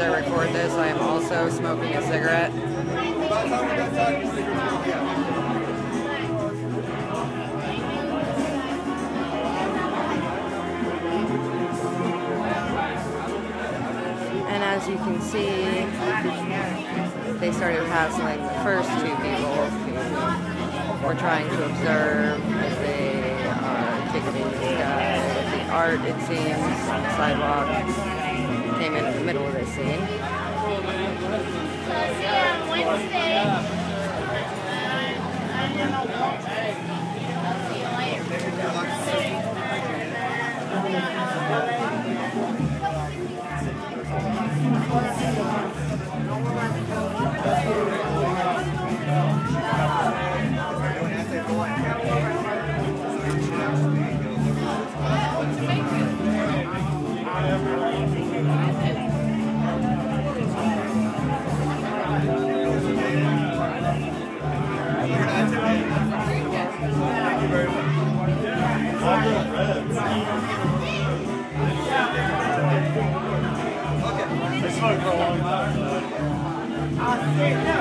I record this, I am also smoking a cigarette. And as you can see, they started hassling the first two people who were trying to observe as they are ticketing this guy. The art, it seems, on the sidewalk came in the middle of this scene. See you on Wednesday. I'll see you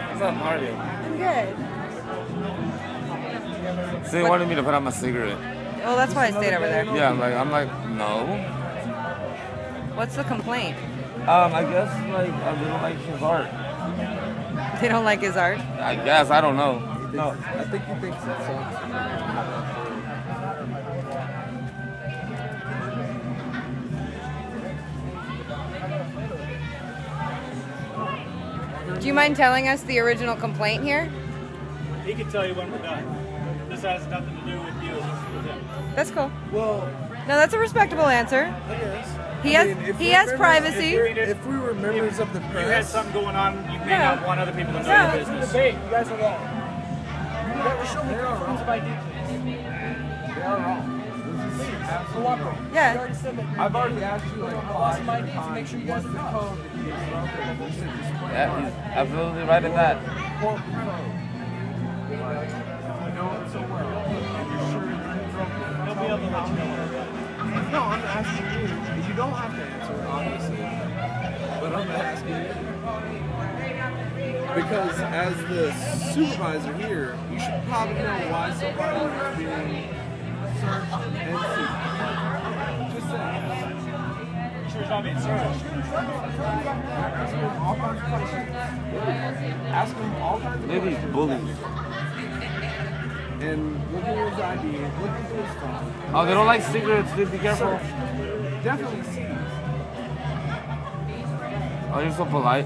What's up, how are you? I'm good. So they wanted me to put out my cigarette. Well, that's why I stayed over there. Yeah, I'm like, no. What's the complaint? I guess like I don't like his art. They don't like his art? I guess, I don't know. No, I think he thinks it sucks. Do you mind telling us the original complaint here? He can tell you when we're done. This has nothing to do with you. This is with him. That's cool. Well, No, that's a respectable answer. It is. He has privacy. If we were members of the You had press, something going on, you may Yeah. not want other people to know Yeah. your business. Debate. You guys are wrong. they are wrong. They are wrong. This is absolutely wrong. Yeah. I've already asked you like Lost my 5 needs to make times sure you guys what's the know. code that you get smoked in. You said just put Yeah, he's absolutely right in that. corporate code. Like, you know it so well. And you're sure you didn't drink it. He'll be able to let you know. No, I'm asking you. You don't have to answer it, obviously. But I'm asking you. Because as the supervisor here, you should probably know why somebody is being searched and seized. Just saying. Sure he's not being searched. Ask him all kinds of questions. Ask him all kinds of Maybe he's questions. bullied. And look at his ID, look at his phone. Oh, they don't like cigarettes, dude, be careful. Definitely seized. Oh, you're so polite.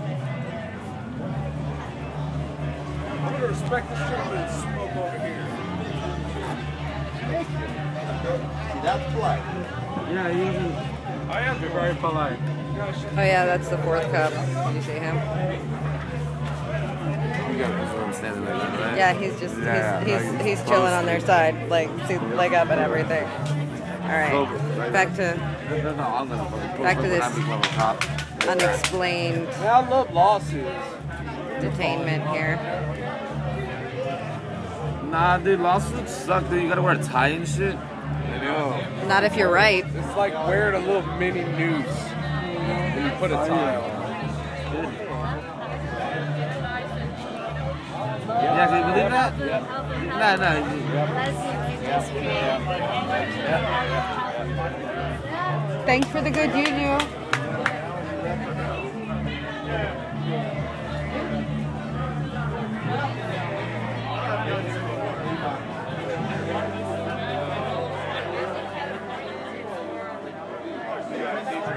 I'm going to respect this gentleman and smoke over here. See, that's polite. Yeah, you even. I am very polite. Oh yeah, that's the fourth cup. Did you see him? You got this one standing there, right? Yeah, he's just Yeah, he's chilling on their side, like see, leg up and everything. All right, back to No, I'm gonna fucking Back to when this. I become a cop. unexplained Man, I love lawsuits. detainment here. Nah, dude, lawsuits suck, dude. You gotta wear a tie and shit. I know. Not if you're right. It's like wearing a little mini noose when you put a tie on. Yeah, can you believe that? Nah. Thanks for the good juju.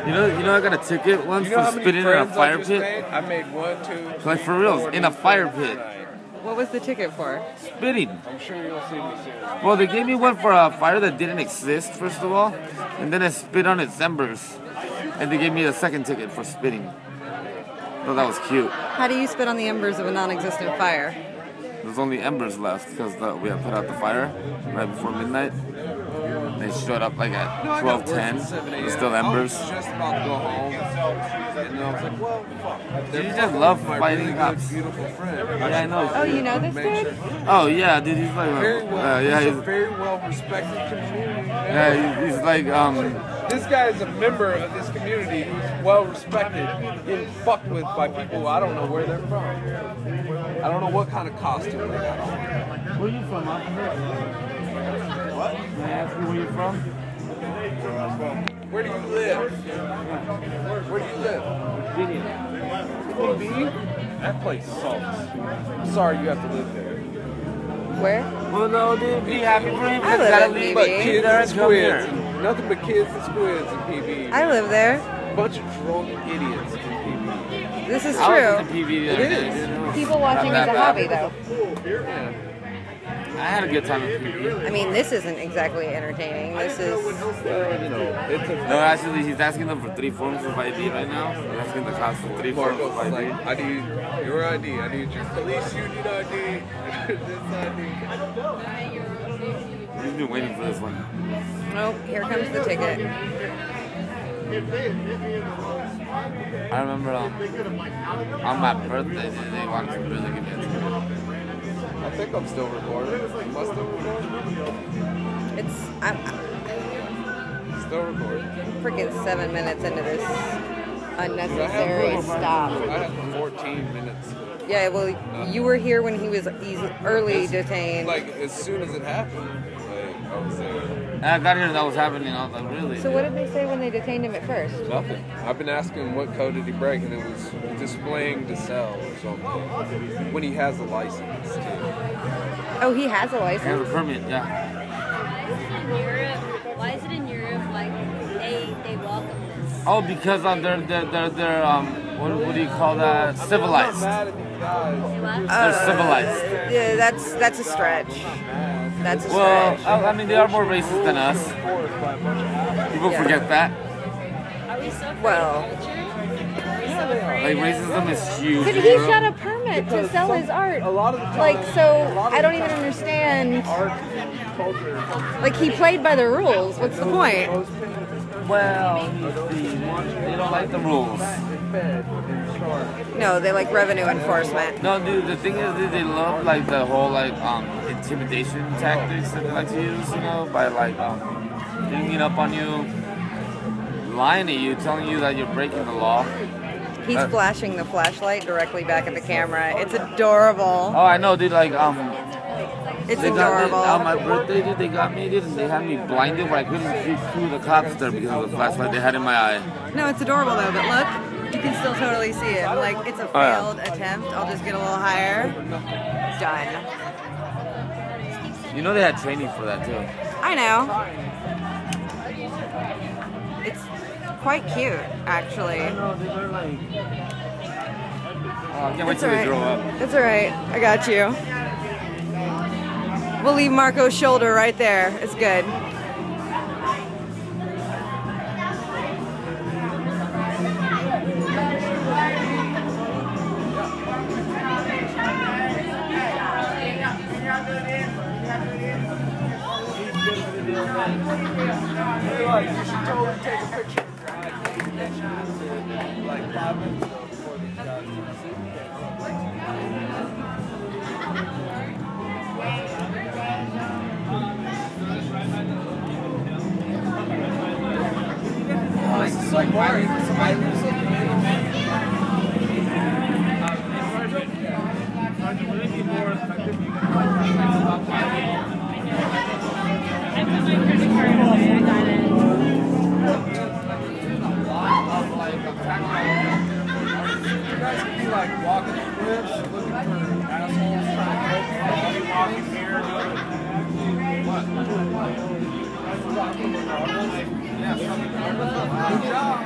You know, I got a ticket once You know how for many spitting in a friends I fire just pit. made? I made 1, 2, 3, Like for reals, 4 in a new fire friends pit. tonight. What was the ticket for? Spitting. I'm sure you'll see me soon. Well, they gave me one for a fire that didn't exist, first of all, and then I spit on its embers, and they gave me a second ticket for spitting. Thought that was cute. How do you spit on the embers of a non-existent fire? There's only embers left because we had put out the fire right before midnight. They showed up like at No, I got work 12:10. at 7 a.m. There's still I embers. was just about to go home, and I was like, well, fuck. You They're just love my fighting really cops. good, beautiful friend. Yeah, I know. Oh, you know this Make dude? sure. Oh yeah, dude, he's like Very well. yeah, he's a he's, very well respected community. yeah, he's like This guy is a member of this community who's well respected and fucked with by people I don't know where they're from. I don't know what kind of costume they got on. Where are you from, huh? What? May I ask you where you're from? Where do you live? Where do you live? PB? That place sucks. I'm sorry you have to live there. Where? Well, no, dude, be happy for him. I live Gotta in leave. PB. But kids There and and come here. squids. Nothing but kids and squids in PB. I live there. Bunch of drunk idiots in PB. This is I was in true. the PV the other It day. is. People watching Not is a that hobby, bad. though. I had a good time at PV. I mean, this isn't exactly entertaining. This is. Well, you know, it's a No, actually, he's asking them for 3 forms of ID right now. He's asking the cops for 3 forms of Marco's ID. like, I need your ID. I need your police union ID. This ID. He's been waiting for this one. Oh, here comes the ticket. I remember on my birthday, they wanted to really give me a ticket. I think I'm still recording. Am I still recording? I'm Still recording. freaking 7 minutes into this Dude, I unnecessary have stop. I have 14 minutes. Yeah, well, you were here when he was early detained. Like, as soon as it happened, like, I was there. And I got here and that was happening. I was like, really? So what did they say when they detained him at first? Nothing. I've been asking what code did he break, and it was displaying to sell or something. When he has a license, too. Oh, he has a I have a license? permit, yeah. Why is it in Europe? Like they welcome this? Oh, because they're what do you call that? Civilized. I'm not mad at these guys. They're civilized. Yeah, that's a stretch. That's a Well, stretch. I mean, they are more racist than us. People Yeah. forget that. Are we so Well. Like, racism is huge. But in he's Europe. got a permit to sell his art. A lot of the time, Like, so I don't even understand. art culture. Like, he played by the rules. What's the point? Well, they don't like the rules. No, they like revenue enforcement. No, dude, the thing is, dude, they love, like, the whole, like, intimidation tactics that they like to use, you know, by, like, ganging up on you, lying to you, telling you that you're breaking the law. He's flashing the flashlight directly back at the camera. It's adorable. Oh, I know, dude, like, It's they got adorable. on my birthday, dude, they got me, dude, and they had me blinded where I couldn't see through the cops there because of the flashlight they had in my eye. No, it's adorable though, but look, you can still totally see him. Like, it's a Oh, yeah. failed attempt. I'll just get a little higher. Done. You know they had training for that, too. I know. It's quite cute, actually. Oh, I can't wait It's till they alright. grow up. It's alright. I got you. We'll leave Marco's shoulder right there. It's good. Like, you should totally take a picture of your ID. Like 5 minutes ago before these guys Oh, this is so boring. Somebody lose something. lives, looking for assholes trying to cope. Walking here, what? Yeah, good job.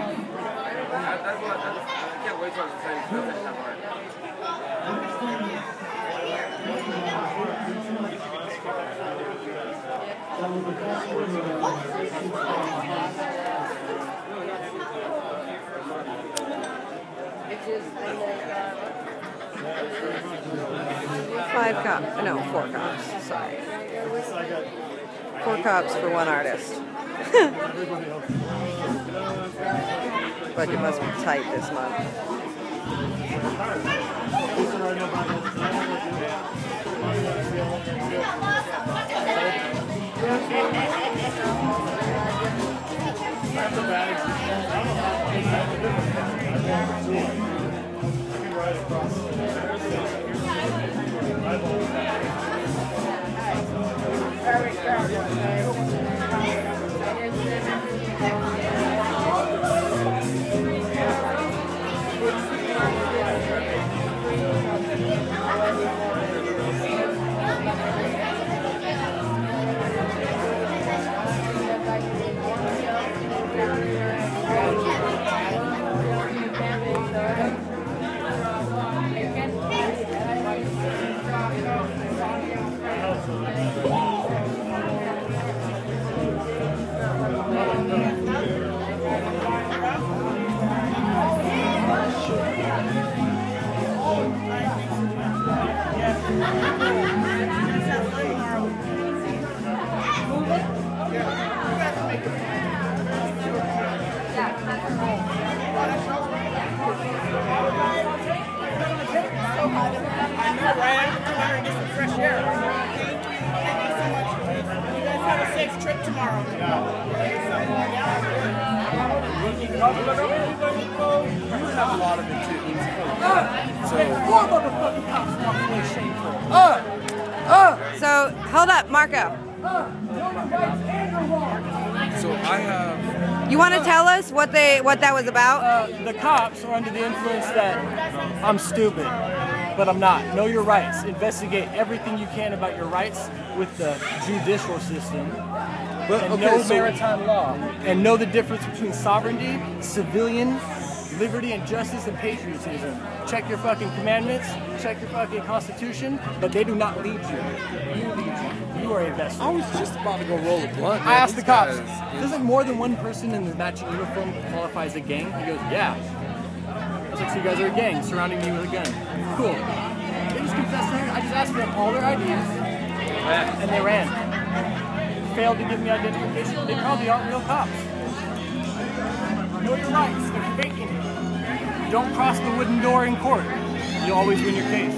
That's what. I can't wait till I say that part. Four cops. Sorry. 4 cops for 1 artist. Budget must be tight this month. So, hold up, Marco. So I have. You want to tell us what that was about? The cops are under the influence that I'm stupid, but I'm not. Know your rights. Investigate everything you can about your rights with the judicial system. And know maritime law. And know the difference between sovereignty, civilian, liberty and justice, and patriotism. Check your fucking commandments, check your fucking constitution, but they do not lead you. You lead you. You are a vessel. I was just about to go roll a blunt. I asked the cops, doesn't more than one person in the matching uniform qualify as a gang? He goes, yeah. I was like, so you guys are a gang surrounding me with a gun. Cool. They just confessed to it. I just asked them all their IDs, and they ran. Failed to give me identification. They probably aren't real cops. Know your rights. They're faking it. Don't cross the wooden door in court. You'll always win your case.